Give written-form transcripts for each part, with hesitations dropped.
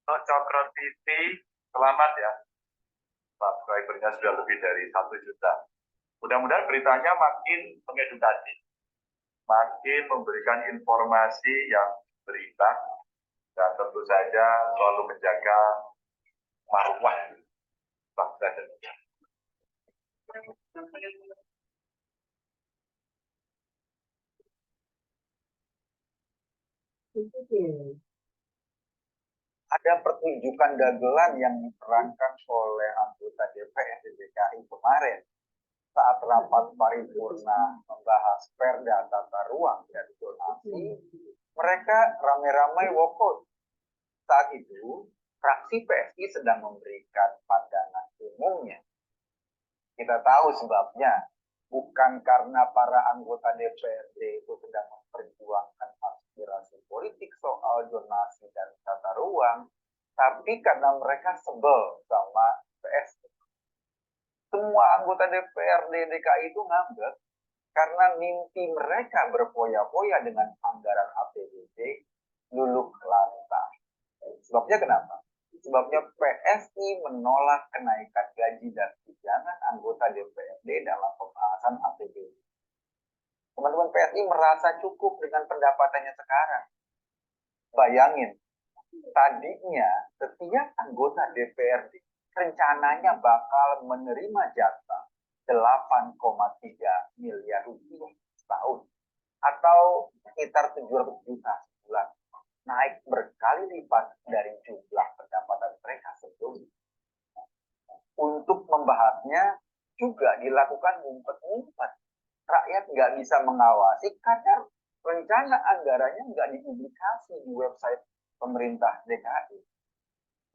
Untuk Cokro TV, selamat ya. Subscribernya sudah lebih dari 1 juta. Mudah-mudahan beritanya makin mengedukasi, makin memberikan informasi yang berimbang, dan tentu saja selalu menjaga marwah bangsa dan negara. Ada pertunjukan dagelan yang diperankan oleh anggota DPR DKI kemarin saat rapat paripurna membahas perda tata ruang dan zonasi. Mereka ramai-ramai walkout. Saat itu, fraksi PSI sedang memberikan pandangan umumnya. Kita tahu sebabnya, bukan karena para anggota DPRD itu sedang memperjuangkan aspirasi politik soal zonasi dan tata ruang, tapi karena mereka sebel sama PSI. Semua anggota DPRD DKI itu ngambek karena mimpi mereka berfoya-foya dengan anggaran APBD luluh lantak. Sebabnya kenapa? Sebabnya PSI menolak kenaikan gaji dan tunjangan anggota DPRD dalam pembahasan APBD. Teman-teman PSI merasa cukup dengan pendapatannya sekarang. Bayangin, tadinya setiap anggota DPRD rencananya bakal menerima jatah 8,3 miliar rupiah setahun atau sekitar 700 juta sebulan, naik berkali lipat dari jumlah pendapatan mereka sebelumnya. Untuk membahasnya juga dilakukan ngumpet-ngumpet. Rakyat nggak bisa mengawasi karena rencana anggarannya nggak dipublikasi di website pemerintah DKI.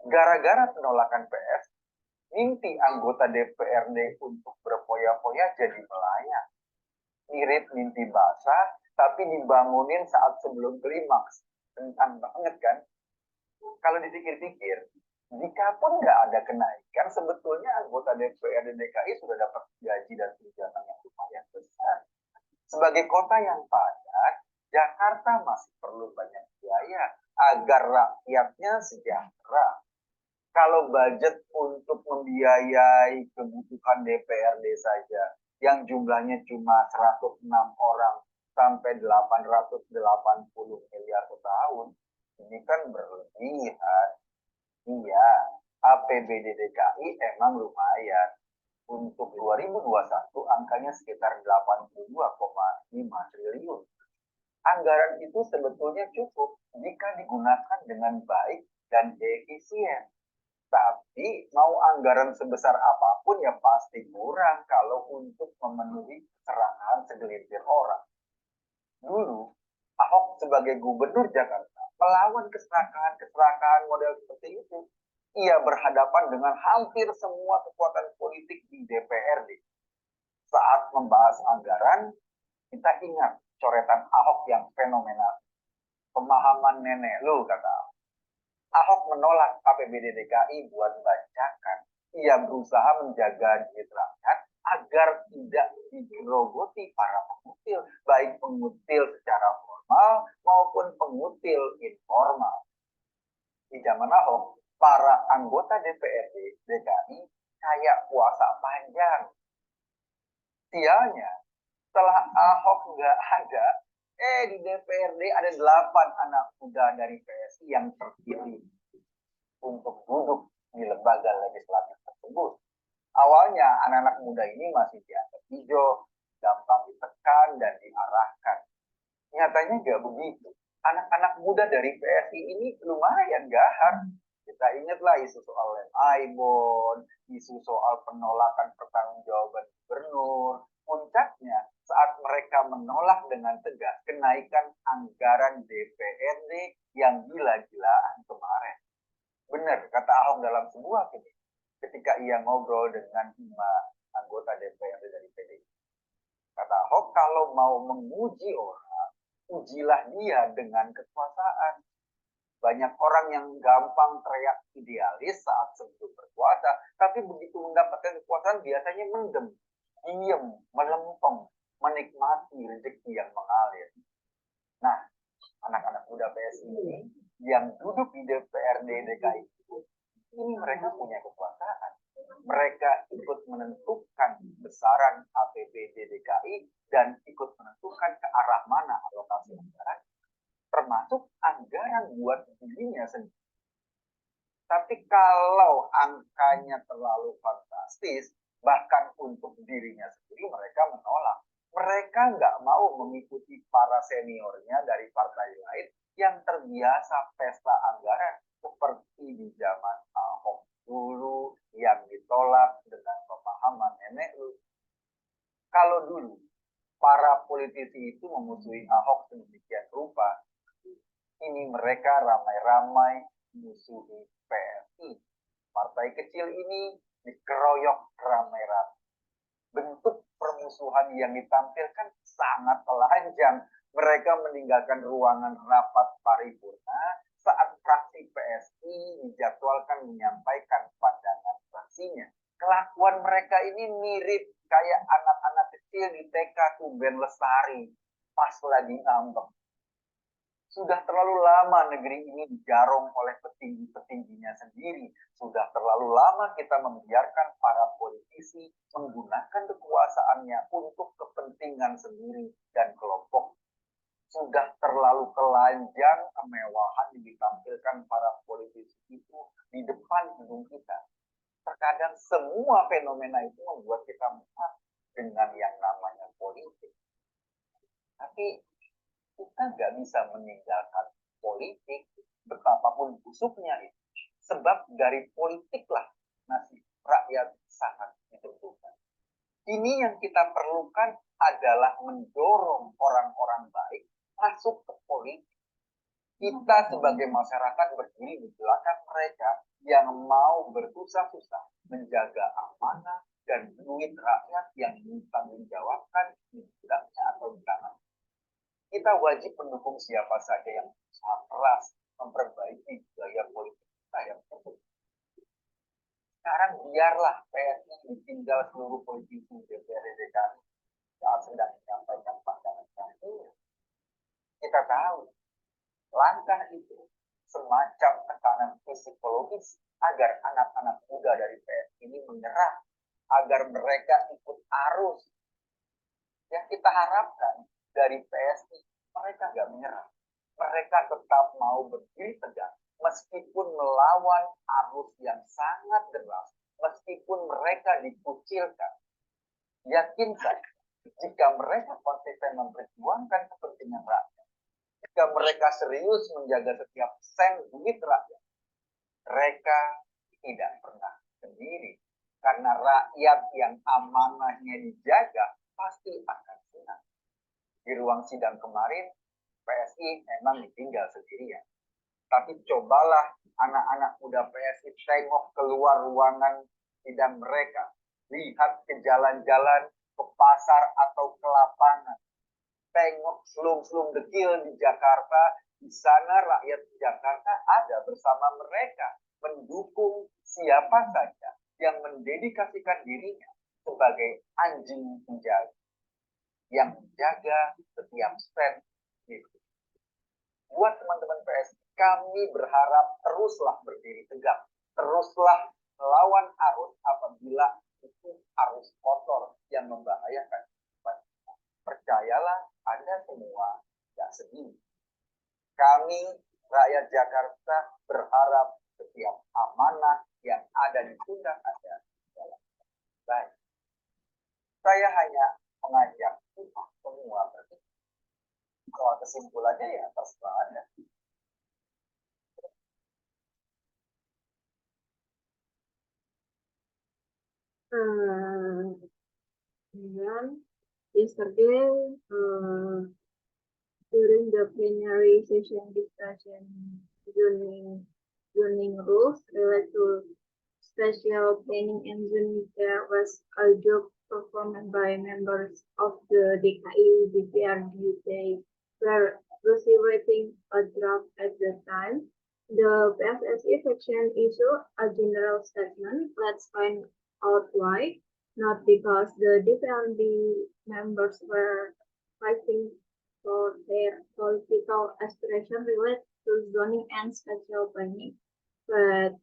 Gara-gara penolakan PS, mimpi anggota DPRD untuk berfoya-foya jadi melayang. Mirip mimpi basah, tapi dibangunin saat sebelum klimaks. Tentang banget kan? Kalau dipikir-pikir, jika pun nggak ada kenaikan, sebetulnya anggota DPRD DKI sudah dapat gaji dan tunjangan yang lumayan besar. Sebagai kota yang padat, Jakarta masih perlu banyak biaya agar rakyatnya sejahtera. Kalau budget untuk membiayai kebutuhan DPRD saja yang jumlahnya cuma 106 orang sampai 880 miliar setahun, ini kan berlebihan. Iya, APBD DKI emang lumayan. Untuk 2021 angkanya sekitar 82,5 triliun. Anggaran itu sebetulnya cukup jika digunakan dengan baik dan efisien. Tapi mau anggaran sebesar apapun ya pasti kurang kalau untuk memenuhi keserakahan segelintir orang. Dulu, Ahok sebagai gubernur Jakarta melawan keserakahan model seperti itu. Ia berhadapan dengan hampir semua kekuatan politik di DPRD. Saat membahas anggaran, kita ingat coretan Ahok yang fenomenal. Pemahaman nenek lu, kata Ahok. Ahok menolak APBD DKI buat bacakan. Ia berusaha menjaga duit rakyat agar tidak digerogoti para pengutil, baik pengutil secara formal maupun pengutil informal. Di zaman Ahok, para anggota DPRD DKI kayak puasa panjang. Sialnya, setelah Ahok nggak ada, di DPRD ada 8 anak muda dari PSI yang terpilih untuk duduk di lembaga legislatif tersebut. Awalnya anak-anak muda ini masih dianggap hijau, gampang ditekan dan diarahkan. Nyatanya nggak begitu. Anak-anak muda dari PSI ini lumayan gahar. Kita ingatlah isu soal lem Aibon, isu soal penolakan pertanggungjawaban gubernur. Puncaknya saat mereka menolak dengan tegas kenaikan anggaran DPRD yang gila-gilaan kemarin. Benar kata Ahok dalam sebuah video ketika ia ngobrol dengan 5 anggota DPRD dari PDI. Kata Ahok, kalau mau menguji orang, ujilah dia dengan kekuasaan. Banyak orang yang gampang teriak idealis saat sebelum berkuasa, tapi begitu mendapatkan kekuasaan biasanya mendem, diem, melempem, menikmati rezeki yang mengalir. Nah, anak-anak muda PSI ini yang duduk di DPRD DKI itu, ini mereka punya kekuasaan. Mereka ikut menentukan besaran APBD DKI dan ikut menentukan ke arah mana alokasi anggaran, termasuk anggaran buat dirinya sendiri. Tapi kalau angkanya terlalu fantastis, bahkan untuk dirinya sendiri mereka menolak. Mereka nggak mau mengikuti para seniornya dari partai lain yang terbiasa pesta anggaran seperti di zaman Ahok dulu yang ditolak dengan pemahaman nenek lu. Kalau dulu para politisi itu memusuhi Ahok sedemikian rupa, ini mereka ramai-ramai musuhi PSI. Partai kecil ini dikeroyok ramai-ramai. Bentuk permusuhan yang ditampilkan sangat telanjang. Mereka meninggalkan ruangan rapat paripurna saat fraksi PSI dijadwalkan menyampaikan pandangan fraksinya. Kelakuan mereka ini mirip kayak anak-anak kecil di TK Tuben Lestari pas lagi ngambek. Sudah terlalu lama negeri ini digarong oleh petinggi-petingginya sendiri. Sudah terlalu lama kita membiarkan para politisi menggunakan kekuasaannya untuk kepentingan sendiri dan kelompok. Sudah terlalu telanjang kemewahan yang ditampilkan para politisi itu di depan gedung kita. Terkadang semua fenomena itu membuat kita muak dengan yang namanya politik. Tapi kita nggak bisa meninggalkan politik betapapun busuknya itu. Sebab dari politiklah nasib rakyat sangat ditentukan. Ini yang kita perlukan adalah mendorong orang-orang baik masuk ke politik. Kita sebagai masyarakat berdiri di belakang mereka yang mau bersusah-susah menjaga amanah dan duit rakyat yang ditanggung jawabkan di budaknya atau di tangan. Kita wajib mendukung siapa saja yang berusaha keras memperbaiki gaya politik kita yang tersebut. Sekarang biarlah PSI ditinggal seluruh politisi DPRD DKI saat sedang menyampaikan pandangan terakhir. Kita tahu langkah itu semacam tekanan psikologis agar anak-anak muda dari PSI ini menyerah, agar mereka ikut arus. Yang kita harapkan dari PSI, mereka nggak menyerah. Mereka tetap mau berdiri tegak, meskipun melawan arus yang sangat deras, meskipun mereka dikucilkan. Yakin saja, jika mereka konsisten memperjuangkan kepentingan rakyat, jika mereka serius menjaga setiap sen duit rakyat, mereka tidak pernah sendiri. Karena rakyat yang amanahnya dijaga pasti akan senang. Di ruang sidang kemarin, PSI memang ditinggal sendirian. Tapi cobalah anak-anak muda PSI tengok keluar ruangan sidang mereka. Lihat ke jalan-jalan, ke pasar atau ke lapangan. Tengok selung-selung dekil di Jakarta. Di sana rakyat Jakarta ada bersama mereka. Mendukung siapa saja yang mendedikasikan dirinya sebagai anjing penjaga. Yang menjaga setiap stand itu. Buat teman-teman PSI, kami berharap teruslah berdiri tegak, teruslah melawan arus apabila itu arus kotor yang membahayakan. Percayalah, Anda semua tidak sedih. Kami rakyat Jakarta berharap setiap amanah yang ada di pundak Anda dalam baik. Saya hanya mengajak kita semua berpikir. Kalau kesimpulannya ya terserah Anda. Yesterday, during the plenary session discussion zoning rules related to special planning and zoning, there was a joke performed by members of the DKI DPRD. They were receiving a draft at the time. The PSSI section issued a general statement. Let's find out why. Not because the DPRD members were fighting for their political aspiration related to zoning and spatial planning. But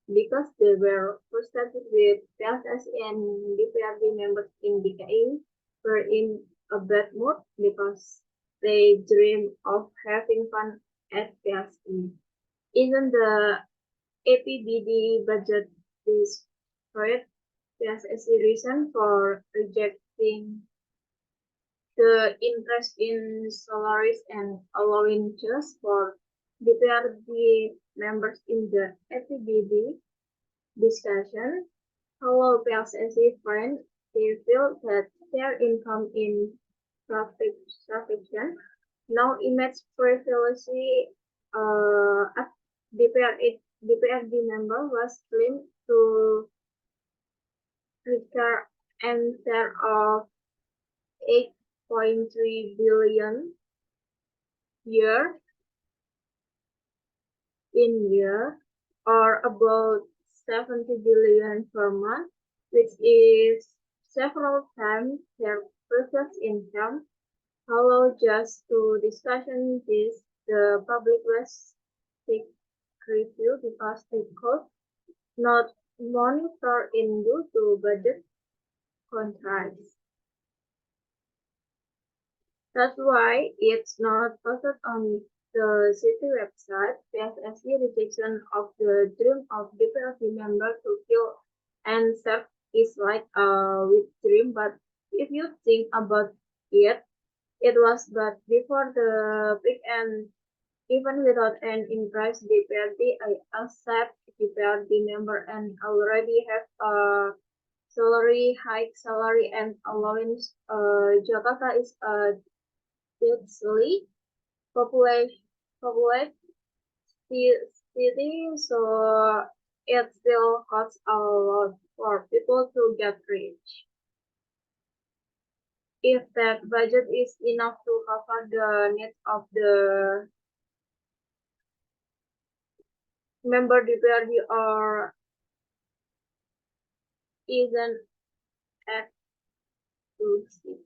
because they were frustrated with PSSI and DPRD members in DKI were in a bad mood because they dream of having fun at PSI. Even the APBD budget destroyed PSSI reason for rejecting the interest in salaries and allowances for DPRD members in the APBD discussion. Hello, PSSI friend. They feel that their income in sufficient. No image privacy DPRD member was linked to recur and share of 8.3 billion year in year, or about 70 billion per month, which is several times their previous income. Hello, just to discussion this, the public was take review because it could not monitor in due to budget contracts. That's why it's not posted on the city website. PSSI rejection of the dream of DPRD member to kill and serve is like a weak dream, but if you think about it, it was but before the peak and even without an increase DPRD, I accept DPRD member and already have a salary hike, salary and allowance. Jakarta is a densely populated city, so it still costs a lot for people to get rich. If that budget is enough to cover the needs of the member DPRD or isn't exclusive.